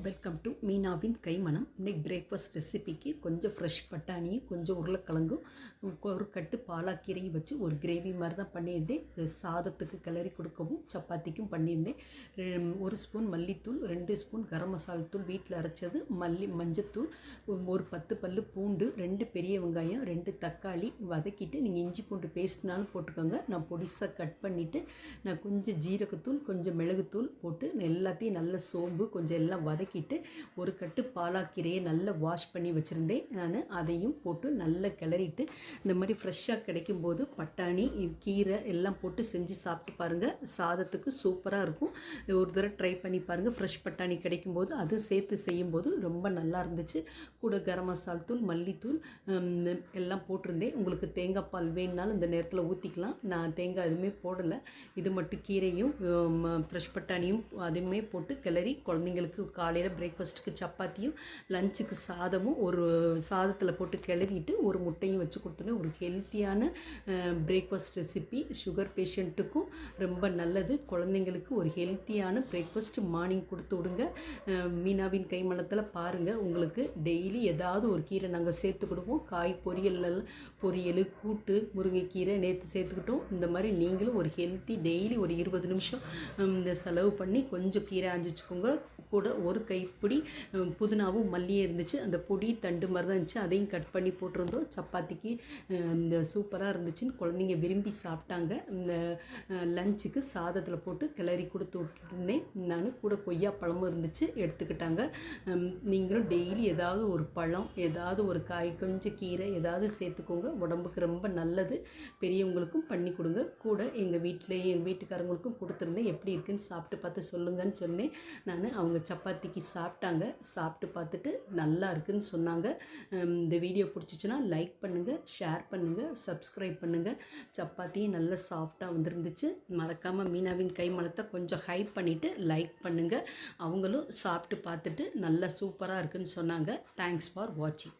Welcome to மீனாவின் கைமணம். இன்றைக்கி breakfast ரெசிபிக்கு கொஞ்சம் ஃப்ரெஷ் பட்டாணியும் கொஞ்சம் உருளைக்கிழங்கும் ஒரு கட்டு பாலாக்கீரையும் வச்சு ஒரு கிரேவி மாதிரி தான் பண்ணியிருந்தேன். சாதத்துக்கு கிளறி கொடுக்கவும் சப்பாத்திக்கும் பண்ணியிருந்தேன். 1 ஸ்பூன் மல்லித்தூள், 2 ஸ்பூன் கரம் மசாலா தூள் வீட்டில் அரைச்சது, மஞ்சத்தூள், ஒரு 10 பல்லு பூண்டு, 2 பெரிய வெங்காயம், 2 தக்காளி வதக்கிட்டு நீங்கள் இஞ்சி பூண்டு பேஸ்ட்னாலும் போட்டுக்கோங்க. நான் பொடிசாக கட் பண்ணிவிட்டு நான் கொஞ்சம் ஜீரகத்தூள், கொஞ்சம் மிளகுத்தூள் போட்டு எல்லாத்தையும் நல்ல சோம்பு கொஞ்சம் எல்லாம் வதக்கிட்டு ஒரு கட்டு பாலாக்கீரையை நல்லா வாஷ் பண்ணி வச்சுருந்தேன். நான் அதையும் போட்டு நல்லா கிளறிட்டு இந்த மாதிரி ஃப்ரெஷ்ஷாக கிடைக்கும் போது பட்டாணி கீரை எல்லாம் போட்டு செஞ்சு சாப்பிட்டு பாருங்கள். சாதத்துக்கு சூப்பராக இருக்கும். ஒரு தடவை ட்ரை பண்ணி பாருங்கள். ஃப்ரெஷ் பட்டாணி கிடைக்கும்போது அது சேர்த்து செய்யும்போது ரொம்ப நல்லா இருந்துச்சு. கூட கரம் மசாலா தூள், மல்லித்தூள் எல்லாம் போட்டிருந்தேன். உங்களுக்கு தேங்காய் பால் வேணுனாலும் இந்த நேரத்தில் ஊற்றிக்கலாம். நான் தேங்காய் எதுவுமே போடலை. இது மட்டும் கீரையும் ஃப்ரெஷ் பட்டாணியும் அதுவுமே போட்டு கிளறி குழந்தைங்களுக்கு காலையில் பிரேக்ஃபாஸ்ட்டுக்கு சப்பாத்தியும் லஞ்சுக்கு சாதமும் ஒரு சாதத்தில் போட்டு கிளறிட்டு ஒரு முட்டையும் வச்சு கொடுத்தோன்னே ஒரு ஹெல்த்தியான பிரேக்ஃபாஸ்ட் ரெசிபி. சுகர் பேஷண்ட்டுக்கும் ரொம்ப நல்லது. குழந்தைங்களுக்கு ஒரு ஹெல்த்தியான பிரேக்ஃபாஸ்ட் மார்னிங் கொடுத்து விடுங்க. மீனாவின் கைமணத்தில் பாருங்கள். உங்களுக்கு டெய்லி ஏதாவது ஒரு கீரை நாங்கள் சேர்த்து கொடுப்போம். காய் பொரியல், கூட்டு, முருங்கைக்கீரை நேற்று சேர்த்துக்கிட்டோம். இந்த மாதிரி நீங்களும் ஒரு ஹெல்த்தி டெய்லி ஒரு 20 நிமிஷம் இந்த செலவு பண்ணி கொஞ்சம் கீரை ஆஞ்சிச்சுக்கோங்க. கூட ஒரு கைப்பிடி புதினாவும் மல்லியும் இருந்துச்சு. அந்த பொடி தண்டு மாதிரி தான் இருந்துச்சு. அதையும் கட் பண்ணி போட்டிருந்தோம். சப்பாத்திக்கு இந்த சூப்பராக இருந்துச்சுன்னு குழந்தைங்க விரும்பி சாப்பிட்டாங்க. இந்த லஞ்சுக்கு சாதத்தில் போட்டு கிளறி கொடுத்து விட்டுருந்தேன். நான் கூட கொய்யா பழமும் இருந்துச்சு, எடுத்துக்கிட்டாங்க. நீங்களும் டெய்லி ஏதாவது ஒரு பழம், ஏதாவது ஒரு காய், கொஞ்சம் கீரை ஏதாவது சேர்த்துக்கோங்க. உடம்புக்கு ரொம்ப நல்லது. பெரியவங்களுக்கும் பண்ணி கொடுங்க. கூட எங்கள் வீட்டுக்காரங்களுக்கும் கொடுத்துருந்தேன். எப்படி இருக்குன்னு சாப்பிட்டு பார்த்து சொல்லுங்கன்னு சொன்னேன். நான் அவங்க சப்பாத்திக்கு சாப்பிட்டாங்க. சாப்பிட்டு பார்த்துட்டு நல்லா இருக்குன்னு சொன்னாங்க. இந்த வீடியோ பிடிச்சிச்சின்னா லைக் பண்ணுங்கள், ஷேர் பண்ணுங்கள், சப்ஸ்கிரைப் பண்ணுங்கள். சப்பாத்தியும் நல்லா சாஃப்டாக வந்துருந்துச்சு. மறக்காமல் மீனாவின் கைமணத்தை கொஞ்சம் ஹைப் பண்ணிவிட்டு லைக் பண்ணுங்கள். அவங்களும் சாப்பிட்டு பார்த்துட்டு நல்லா சூப்பராக இருக்குன்னு சொன்னாங்க. தேங்க்ஸ் ஃபார் வாட்சிங்.